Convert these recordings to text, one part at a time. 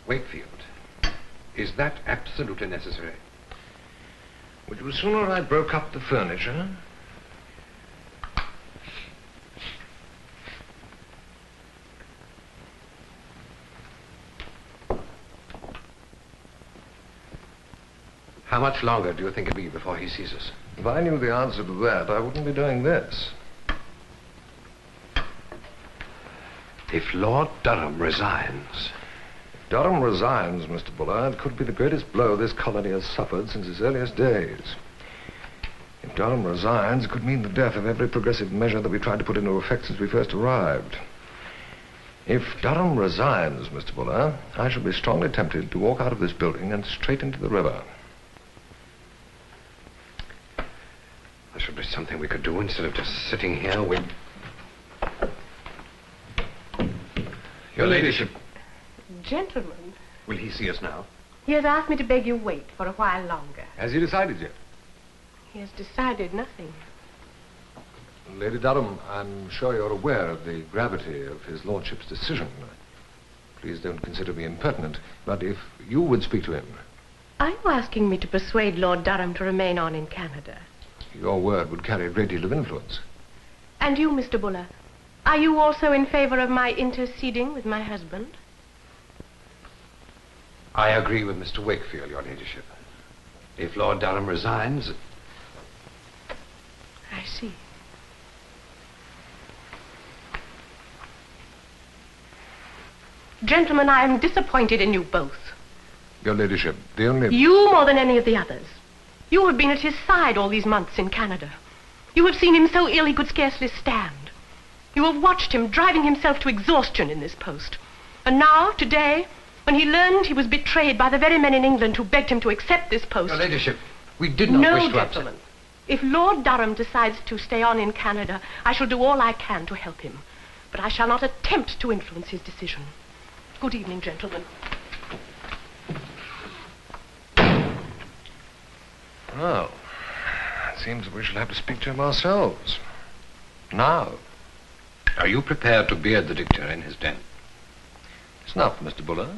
Wakefield, is that absolutely necessary? Would you sooner I broke up the furniture? How much longer do you think it'll be before he sees us? If I knew the answer to that, I wouldn't be doing this. If Lord Durham resigns... If Durham resigns, Mr. Buller, it could be the greatest blow this colony has suffered since its earliest days. If Durham resigns, it could mean the death of every progressive measure that we tried to put into effect since we first arrived. If Durham resigns, Mr. Buller, I shall be strongly tempted to walk out of this building and straight into the river. There should be something we could do instead of just sitting here. Your ladyship. Gentlemen. Will he see us now? He has asked me to beg you wait for a while longer. Has he decided yet? He has decided nothing. Lady Durham, I'm sure you're aware of the gravity of his lordship's decision. Please don't consider me impertinent, but if you would speak to him... Are you asking me to persuade Lord Durham to remain on in Canada? Your word would carry a great deal of influence. And you, Mr. Buller, are you also in favor of my interceding with my husband? I agree with Mr. Wakefield, your ladyship. If Lord Durham resigns... I see. Gentlemen, I am disappointed in you both. Your ladyship, the only... You more than any of the others. You have been at his side all these months in Canada. You have seen him so ill he could scarcely stand. You have watched him driving himself to exhaustion in this post. And now, today, when he learned he was betrayed by the very men in England who begged him to accept this post... Your ladyship, we did not wish to... No, gentlemen. If Lord Durham decides to stay on in Canada, I shall do all I can to help him. But I shall not attempt to influence his decision. Good evening, gentlemen. Well, it seems that we shall have to speak to him ourselves. Now. Are you prepared to beard the dictator in his den? Snuff, Mr. Buller.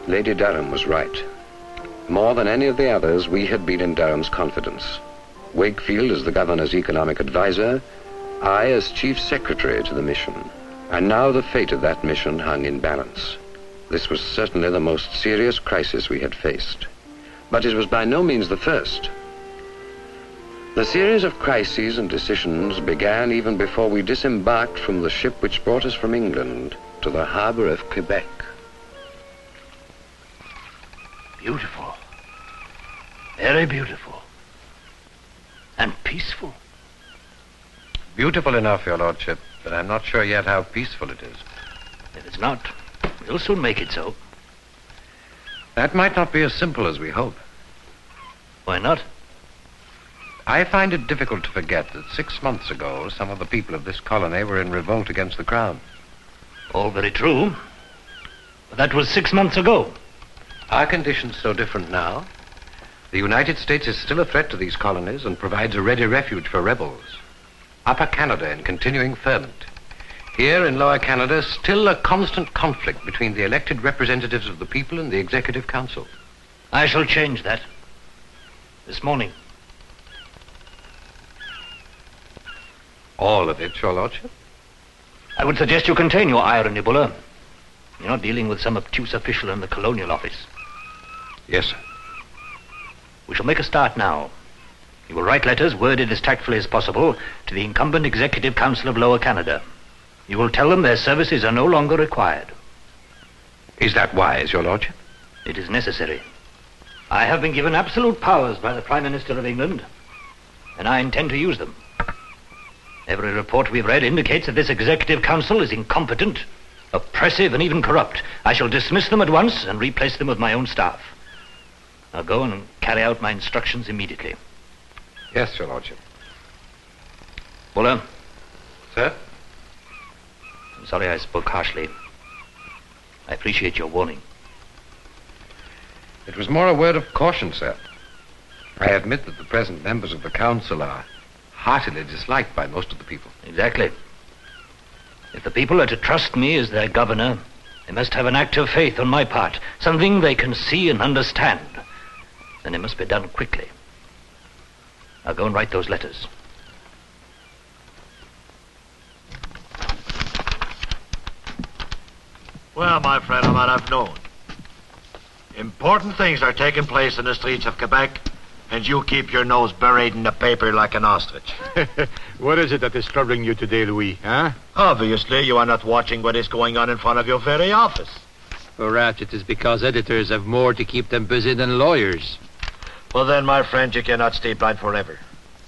Lady Durham was right. More than any of the others, we had been in Durham's confidence. Wakefield as the governor's economic advisor, I as chief secretary to the mission. And now the fate of that mission hung in balance. This was certainly the most serious crisis we had faced. But it was by no means the first. The series of crises and decisions began even before we disembarked from the ship which brought us from England to the harbor of Quebec. Beautiful. Very beautiful. And peaceful. Beautiful enough, your lordship, but I'm not sure yet how peaceful it is. If it's not, we'll soon make it so. That might not be as simple as we hope. Why not? I find it difficult to forget that 6 months ago, some of the people of this colony were in revolt against the Crown. All very true. But that was 6 months ago. Are conditions so different now? The United States is still a threat to these colonies and provides a ready refuge for rebels. Upper Canada in continuing ferment. Here in Lower Canada, still a constant conflict between the elected representatives of the people and the Executive Council. I shall change that. This morning. All of it, your lordship? I would suggest you contain your irony, Buller. You're not dealing with some obtuse official in the colonial office. Yes, sir. We shall make a start now. You will write letters, worded as tactfully as possible, to the incumbent Executive Council of Lower Canada. You will tell them their services are no longer required. Is that wise, your lordship? It is necessary. I have been given absolute powers by the Prime Minister of England, and I intend to use them. Every report we've read indicates that this Executive Council is incompetent, oppressive, and even corrupt. I shall dismiss them at once and replace them with my own staff. I'll go and carry out my instructions immediately. Yes, your lordship. Buller. Sir? I'm sorry I spoke harshly. I appreciate your warning. It was more a word of caution, sir. I admit that the present members of the council are heartily disliked by most of the people. Exactly. If the people are to trust me as their governor, they must have an act of faith on my part, something they can see and understand. And it must be done quickly. I'll go and write those letters. Well, my friend, I might have known. Important things are taking place in the streets of Quebec, and you keep your nose buried in the paper like an ostrich. What is it that is troubling you today, Louis, huh? Obviously, you are not watching what is going on in front of your very office. Perhaps it is because editors have more to keep them busy than lawyers. Well, then, my friend, you cannot stay blind forever.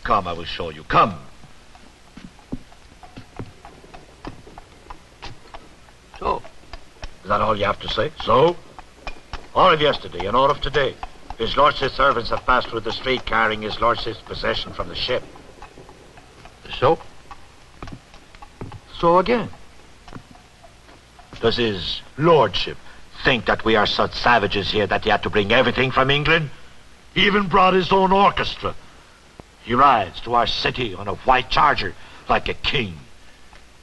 Come, I will show you. Come. So, is that all you have to say? So? All of yesterday and all of today, His Lordship's servants have passed through the street carrying His Lordship's possession from the ship. So? So again. Does His Lordship think that we are such savages here that he had to bring everything from England? He even brought his own orchestra. He rides to our city on a white charger like a king.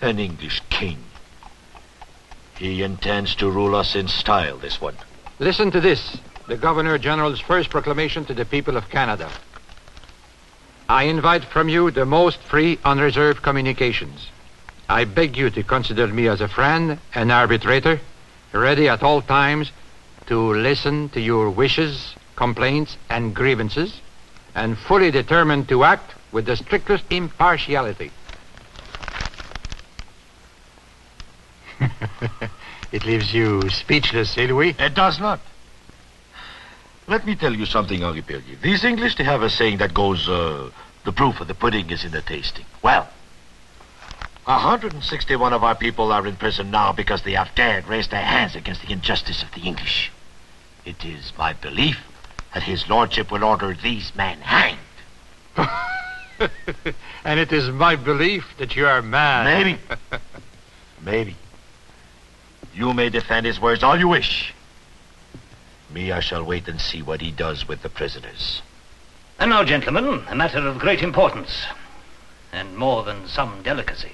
An English king. He intends to rule us in style, this one. Listen to this, the Governor-General's first proclamation to the people of Canada. I invite from you the most free, unreserved communications. I beg you to consider me as a friend, an arbitrator, ready at all times to listen to your wishes, complaints, and grievances, and fully determined to act with the strictest impartiality. It leaves you speechless, eh, Louis? It does not. Let me tell you something, Henri Perrier. These English, they have a saying that goes, the proof of the pudding is in the tasting. Well, 161 of our people are in prison now because they have dared raise their hands against the injustice of the English. It is my belief that His Lordship will order these men hanged. And it is my belief that you are mad. Maybe. Maybe. You may defend his words all you wish. Me, I shall wait and see what he does with the prisoners. And now, gentlemen, a matter of great importance, and more than some delicacy.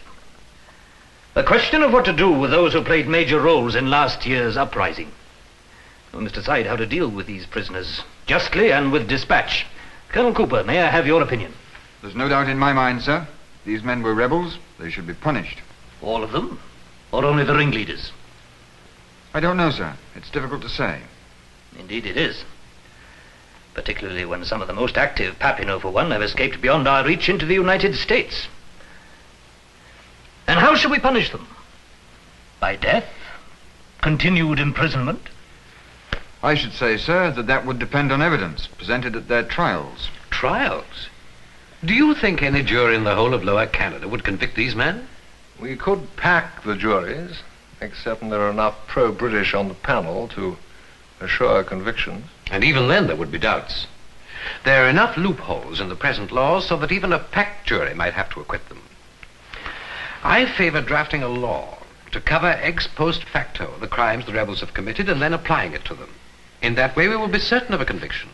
The question of what to do with those who played major roles in last year's uprising. We must decide how to deal with these prisoners, justly and with dispatch. Colonel Cooper, may I have your opinion? There's no doubt in my mind, sir. These men were rebels. They should be punished. All of them? Or only the ringleaders? I don't know, sir. It's difficult to say. Indeed it is. Particularly when some of the most active, Papineau for one, have escaped beyond our reach into the United States. And how shall we punish them? By death? Continued imprisonment? I should say, sir, that would depend on evidence presented at their trials. Trials? Do you think any jury in the whole of Lower Canada would convict these men? We could pack the juries, make certain there are enough pro-British on the panel to assure convictions. And even then there would be doubts. There are enough loopholes in the present laws so that even a packed jury might have to acquit them. I favor drafting a law to cover ex post facto the crimes the rebels have committed and then applying it to them. In that way we will be certain of a conviction.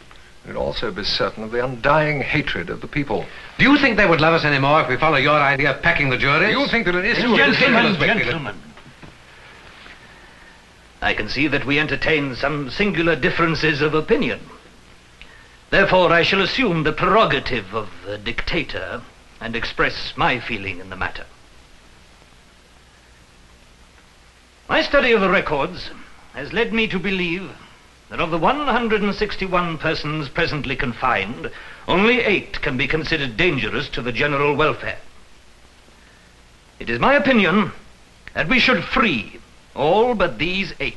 We'd also be certain of the undying hatred of the people. Do you think they would love us any more if we follow your idea of packing the juries? Do you think that an issue Gentlemen. I can see that we entertain some singular differences of opinion. Therefore, I shall assume the prerogative of the dictator and express my feeling in the matter. My study of the records has led me to believe that of the 161 persons presently confined, only 8 can be considered dangerous to the general welfare. It is my opinion that we should free all but these 8,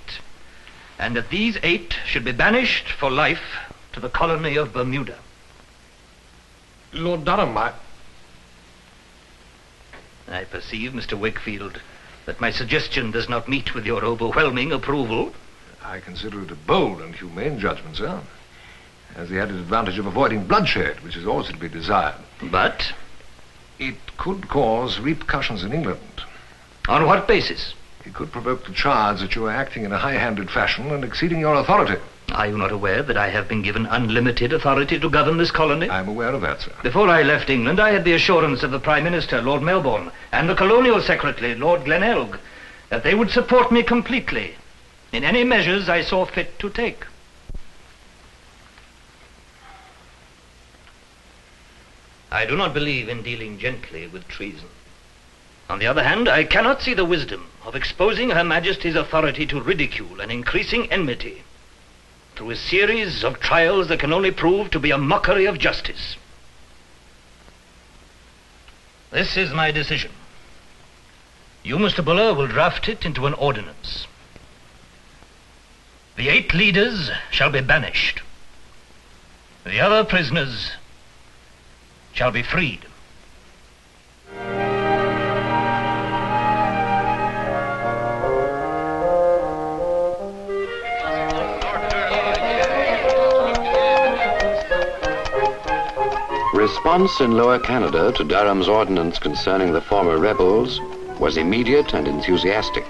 and that these 8 should be banished for life to the colony of Bermuda. Lord Durham, I perceive, Mr. Wakefield, that my suggestion does not meet with your overwhelming approval. I consider it a bold and humane judgment, sir. It has the added advantage of avoiding bloodshed, which is also to be desired. But? It could cause repercussions in England. On what basis? It could provoke the charge that you are acting in a high-handed fashion and exceeding your authority. Are you not aware that I have been given unlimited authority to govern this colony? I'm aware of that, sir. Before I left England, I had the assurance of the Prime Minister, Lord Melbourne, and the Colonial Secretary, Lord Glenelg, that they would support me completely in any measures I saw fit to take. I do not believe in dealing gently with treason. On the other hand, I cannot see the wisdom of exposing Her Majesty's authority to ridicule and increasing enmity through a series of trials that can only prove to be a mockery of justice. This is my decision. You, Mr. Buller, will draft it into an ordinance. The 8 leaders shall be banished. The other prisoners shall be freed. Response in Lower Canada to Durham's ordinance concerning the former rebels was immediate and enthusiastic.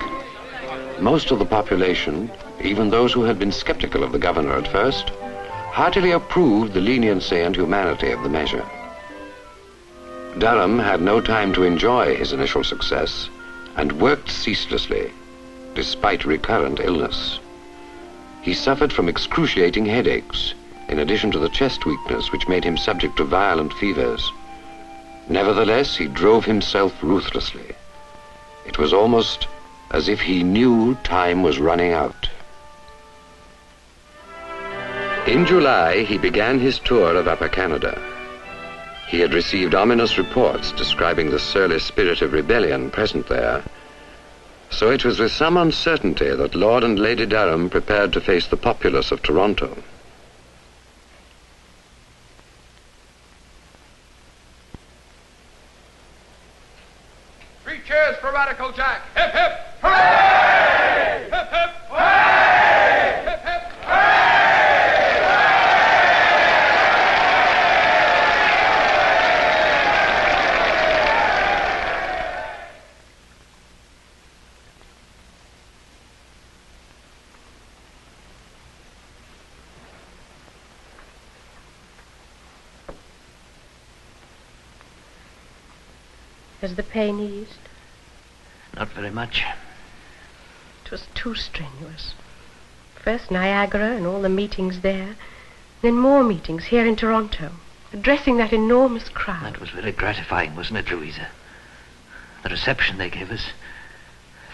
Most of the population, even those who had been skeptical of the governor at first, heartily approved the leniency and humanity of the measure. Durham had no time to enjoy his initial success and worked ceaselessly, despite recurrent illness. He suffered from excruciating headaches, in addition to the chest weakness which made him subject to violent fevers. Nevertheless, he drove himself ruthlessly. It was almost as if he knew time was running out. In July, he began his tour of Upper Canada. He had received ominous reports describing the surly spirit of rebellion present there. So it was with some uncertainty that Lord and Lady Durham prepared to face the populace of Toronto. Cheers for Radical Jack! Hip, hip! Hooray! Hip, hip! Hooray! Hip, hip! Has the pain eased? Not very much. It was too strenuous. First Niagara and all the meetings there, then more meetings here in Toronto, addressing that enormous crowd. That was very gratifying, wasn't it, Louisa? The reception they gave us.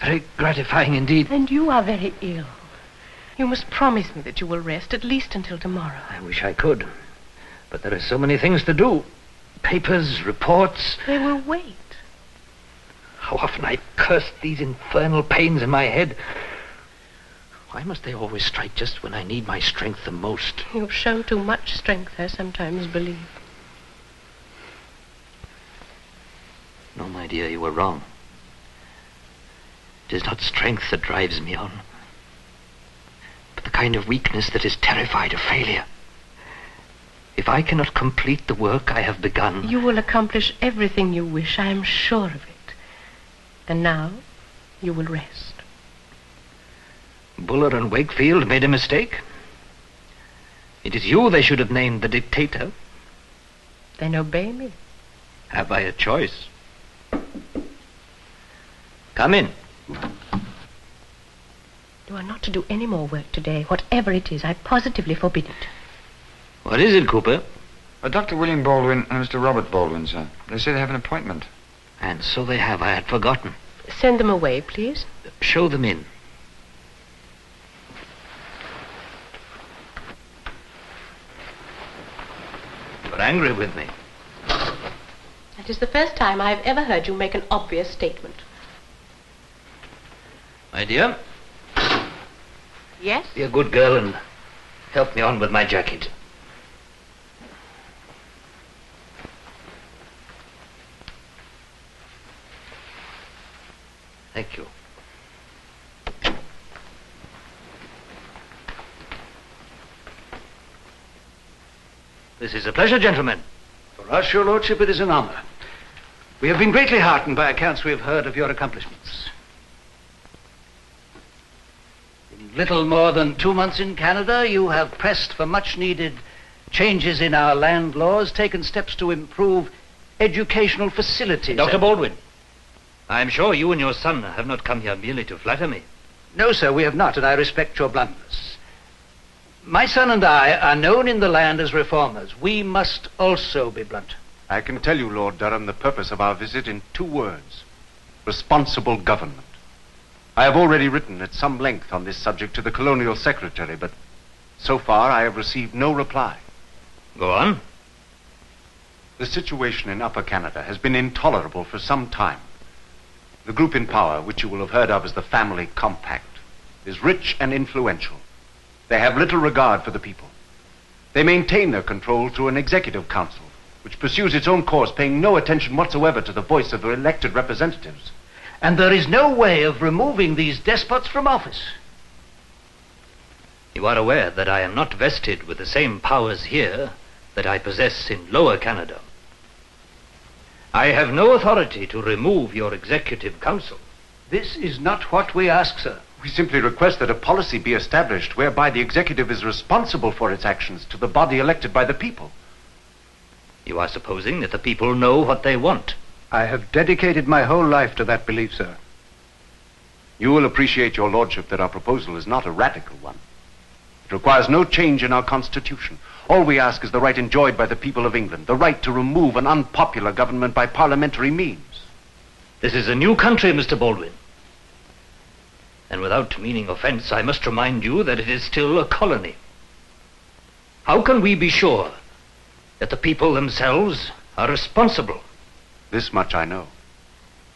Very gratifying indeed. And you are very ill. You must promise me that you will rest at least until tomorrow. I wish I could. But there are so many things to do. Papers, reports. They will wait. How often I cursed these infernal pains in my head. Why must they always strike just when I need my strength the most? You've shown too much strength, I sometimes believe. No, my dear, you were wrong. It is not strength that drives me on, but the kind of weakness that is terrified of failure. If I cannot complete the work I have begun... You will accomplish everything you wish, I am sure of it. And now, you will rest. Buller and Wakefield made a mistake. It is you they should have named the dictator. Then obey me. Have I a choice? Come in. You are not to do any more work today. Whatever it is, I positively forbid it. What is it, Cooper? Dr. William Baldwin and Mr. Robert Baldwin, sir. They say they have an appointment. And so they have. I had forgotten. Send them away, please. Show them in. You're angry with me. That is the first time I have ever heard you make an obvious statement. My dear? Yes? Be a good girl and help me on with my jacket. Thank you. This is a pleasure, gentlemen. For us, your lordship, it is an honor. We have been greatly heartened by accounts we have heard of your accomplishments. In little more than 2 months in Canada, you have pressed for much-needed changes in our land laws, taken steps to improve educational facilities. Dr. Baldwin, I am sure you and your son have not come here merely to flatter me. No, sir, we have not, and I respect your bluntness. My son and I are known in the land as reformers. We must also be blunt. I can tell you, Lord Durham, the purpose of our visit in 2 words. Responsible government. I have already written at some length on this subject to the Colonial Secretary, but so far I have received no reply. Go on. The situation in Upper Canada has been intolerable for some time. The group in power, which you will have heard of as the Family Compact, is rich and influential. They have little regard for the people. They maintain their control through an executive council, which pursues its own course, paying no attention whatsoever to the voice of their elected representatives. And there is no way of removing these despots from office. You are aware that I am not vested with the same powers here that I possess in Lower Canada. I have no authority to remove your executive council. This is not what we ask, sir. We simply request that a policy be established whereby the executive is responsible for its actions to the body elected by the people. You are supposing that the people know what they want. I have dedicated my whole life to that belief, sir. You will appreciate, your lordship, that our proposal is not a radical one. It requires no change in our constitution. All we ask is the right enjoyed by the people of England, the right to remove an unpopular government by parliamentary means. This is a new country, Mr. Baldwin. And without meaning offense, I must remind you that it is still a colony. How can we be sure that the people themselves are responsible? This much I know,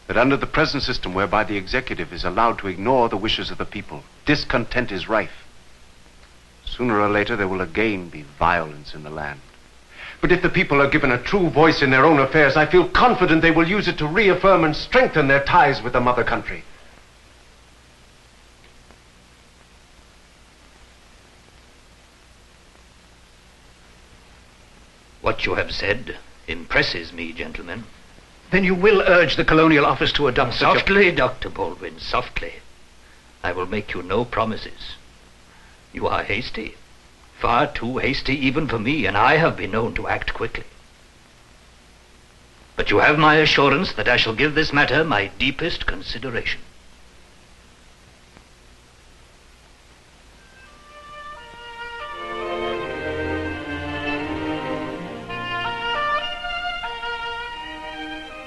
that under the present system whereby the executive is allowed to ignore the wishes of the people, discontent is rife. Sooner or later there will again be violence in the land. But if the people are given a true voice in their own affairs, I feel confident they will use it to reaffirm and strengthen their ties with the mother country. What you have said impresses me, gentlemen. Then you will urge the Colonial Office to adopt Softly, Dr. Baldwin, softly. I will make you no promises. You are hasty. Far too hasty even for me, and I have been known to act quickly. But you have my assurance that I shall give this matter my deepest consideration.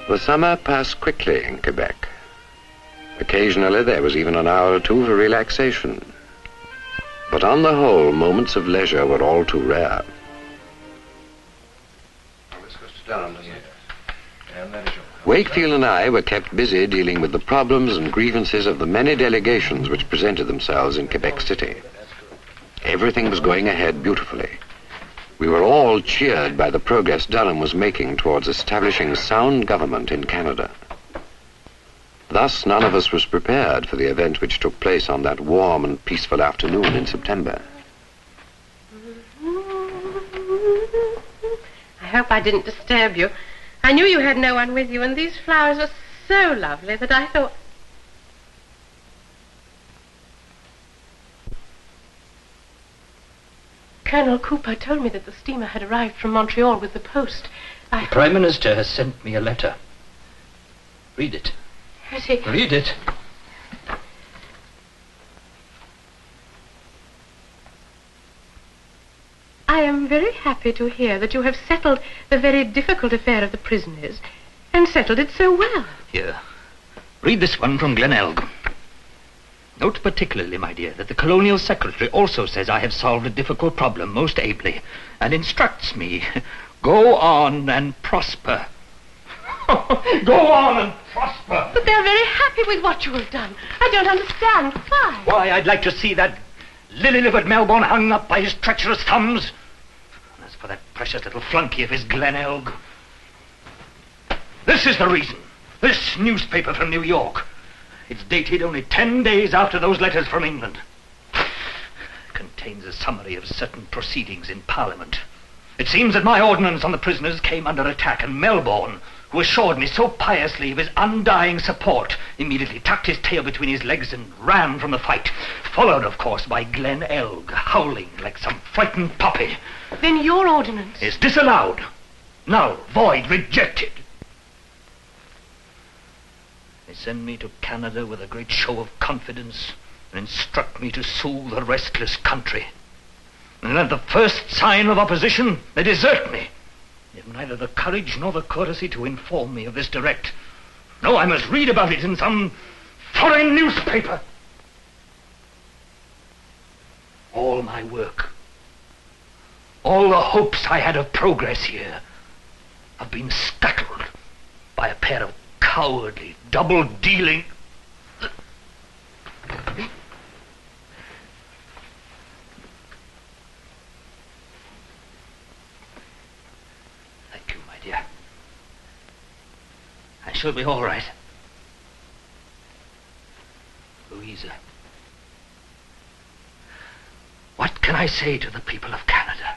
The summer passed quickly in Quebec. Occasionally there was even an hour or two for relaxation. But on the whole, moments of leisure were all too rare. Wakefield and I were kept busy dealing with the problems and grievances of the many delegations which presented themselves in Quebec City. Everything was going ahead beautifully. We were all cheered by the progress Durham was making towards establishing sound government in Canada. Thus, none of us was prepared for the event which took place on that warm and peaceful afternoon in September. I hope I didn't disturb you. I knew you had no one with you, and these flowers were so lovely that I thought... Colonel Cooper told me that the steamer had arrived from Montreal with the post. The Prime Minister has sent me a letter. Read it. Has he? Read it. I am very happy to hear that you have settled the very difficult affair of the prisoners, and settled it so well. Here. Read this one from Glenelg. Note particularly, my dear, that the Colonial Secretary also says I have solved a difficult problem most ably, and instructs me, go on and prosper. Go on and prosper. But they're very happy with what you have done. I don't understand. Why? Why, I'd like to see that lily-livered Melbourne hung up by his treacherous thumbs. And as for that precious little flunky of his Glenelg, this is the reason. This newspaper from New York. It's dated only 10 days after those letters from England. It contains a summary of certain proceedings in Parliament. It seems that my ordinance on the prisoners came under attack, and Melbourne, who assured me so piously of his undying support, immediately tucked his tail between his legs and ran from the fight, followed, of course, by Glen Elg, howling like some frightened puppy. Then your ordinance is disallowed. Null, void, rejected. They send me to Canada with a great show of confidence and instruct me to soothe a restless country. And at the first sign of opposition, they desert me. They have neither the courage nor the courtesy to inform me of this direct. No, I must read about it in some foreign newspaper. All my work, all the hopes I had of progress here, have been scuttled by a pair of cowardly, double-dealing... Thank you, my dear. I shall be all right. Louisa, what can I say to the people of Canada?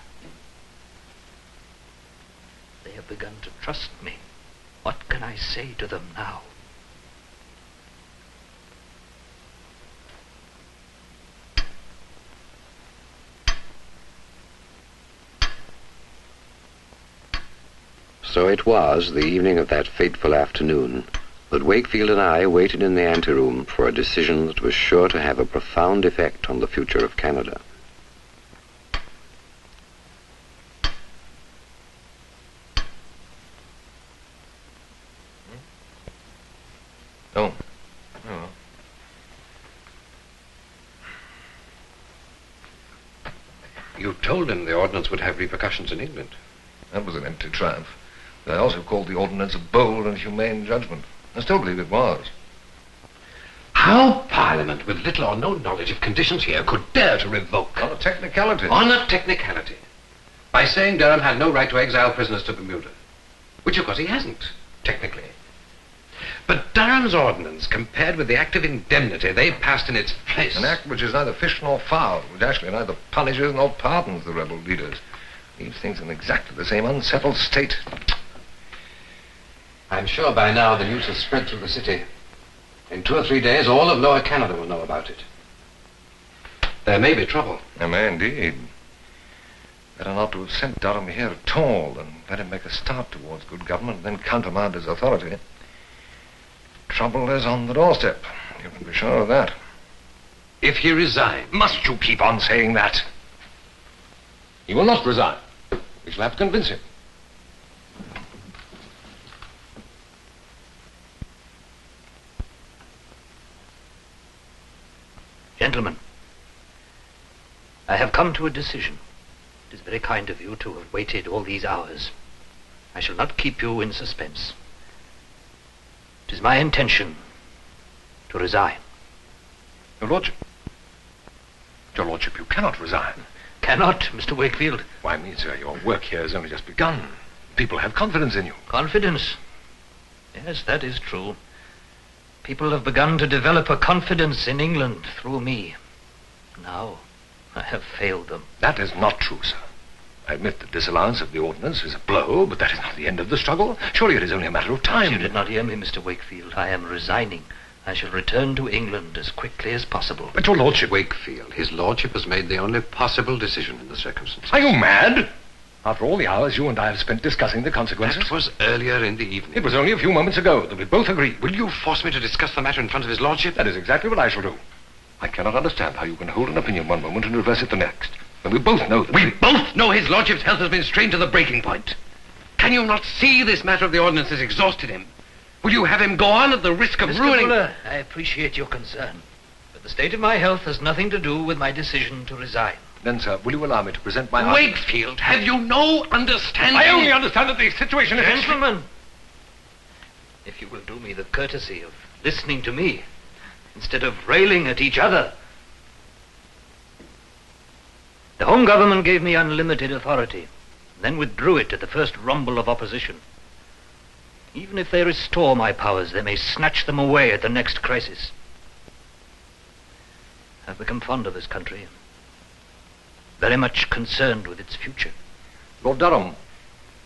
They have begun to trust me. What can I say to them now? So it was, the evening of that fateful afternoon, that Wakefield and I waited in the anteroom for a decision that was sure to have a profound effect on the future of Canada. Oh. You told him the ordinance would have repercussions in England. That was an empty triumph. But I also called the ordinance a bold and humane judgment. I still believe it was. How Parliament, with little or no knowledge of conditions here, could dare to revoke... On a technicality. On a technicality. By saying Durham had no right to exile prisoners to Bermuda. Which, of course, he hasn't, technically. But Durham's ordinance, compared with the Act of Indemnity they passed in its place... An act which is neither fish nor fowl, which actually neither punishes nor pardons the rebel leaders. Leaves things in exactly the same unsettled state. I'm sure by now the news has spread through the city. In 2 or 3 days, all of Lower Canada will know about it. There may be trouble. There may indeed. Better not to have sent Durham here at all and let him make a start towards good government and then countermand his authority. Trouble is on the doorstep. You can be sure of that. If he resigns... Must you keep on saying that? He will not resign. We shall have to convince him. Gentlemen, I have come to a decision. It is very kind of you to have waited all these hours. I shall not keep you in suspense. It is my intention to resign. Your Lordship. Your Lordship, you cannot resign. Cannot, Mr. Wakefield. Why, I mean, sir, your work here has only just begun. People have confidence in you. Confidence? Yes, that is true. People have begun to develop a confidence in England through me. Now, I have failed them. That is not true, sir. I admit that disallowance of the ordinance is a blow, but that is not the end of the struggle. Surely it is only a matter of time. You did not hear me, Mr. Wakefield. I am resigning. I shall return to England as quickly as possible. But your Lordship... Wakefield, his Lordship has made the only possible decision in the circumstances. Are you mad? After all the hours you and I have spent discussing the consequences... That was earlier in the evening. It was only a few moments ago that we both agreed. Will you force me to discuss the matter in front of his Lordship? That is exactly what I shall do. I cannot understand how you can hold an opinion one moment and reverse it the next. When we both know that... We both know his Lordship's health has been strained to the breaking point. Can you not see this matter of the ordinance has exhausted him? Will you have him go on at the risk of ruining... Mr. Fuller, I appreciate your concern. But the state of my health has nothing to do with my decision to resign. Then, sir, will you allow me to present my... Wakefield, have you no understanding? I only understand that the situation is... Gentlemen, if you will do me the courtesy of listening to me, instead of railing at each other. The Home Government gave me unlimited authority, then withdrew it at the first rumble of opposition. Even if they restore my powers, they may snatch them away at the next crisis. I've become fond of this country, very much concerned with its future. Lord Durham,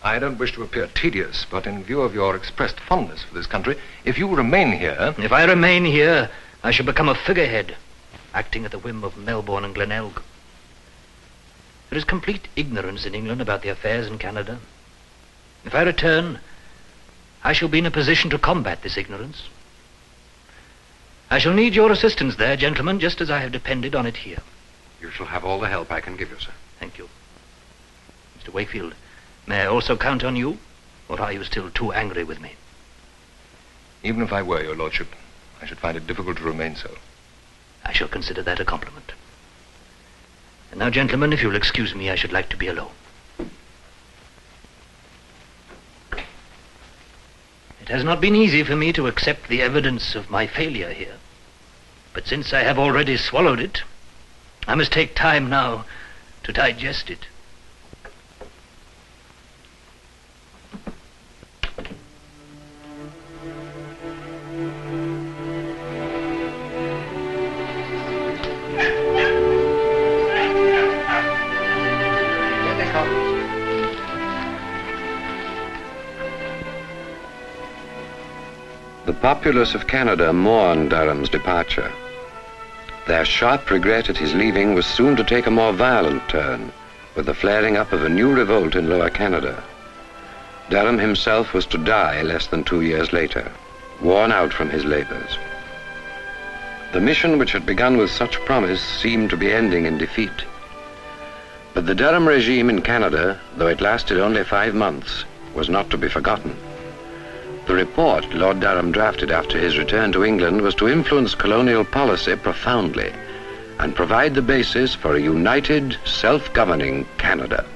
I don't wish to appear tedious, but in view of your expressed fondness for this country, if you remain here... If I remain here, I shall become a figurehead, acting at the whim of Melbourne and Glenelg. There is complete ignorance in England about the affairs in Canada. If I return, I shall be in a position to combat this ignorance. I shall need your assistance there, gentlemen, just as I have depended on it here. You shall have all the help I can give you, sir. Thank you. Mr. Wakefield, may I also count on you, or are you still too angry with me? Even if I were, your lordship, I should find it difficult to remain so. I shall consider that a compliment. And now, gentlemen, if you'll excuse me, I should like to be alone. It has not been easy for me to accept the evidence of my failure here. But since I have already swallowed it, I must take time now to digest it. The populace of Canada mourned Durham's departure. Their sharp regret at his leaving was soon to take a more violent turn, with the flaring up of a new revolt in Lower Canada. Durham himself was to die less than 2 years later, worn out from his labors. The mission which had begun with such promise seemed to be ending in defeat. But the Durham regime in Canada, though it lasted only 5 months, was not to be forgotten. The report Lord Durham drafted after his return to England was to influence colonial policy profoundly and provide the basis for a united, self-governing Canada.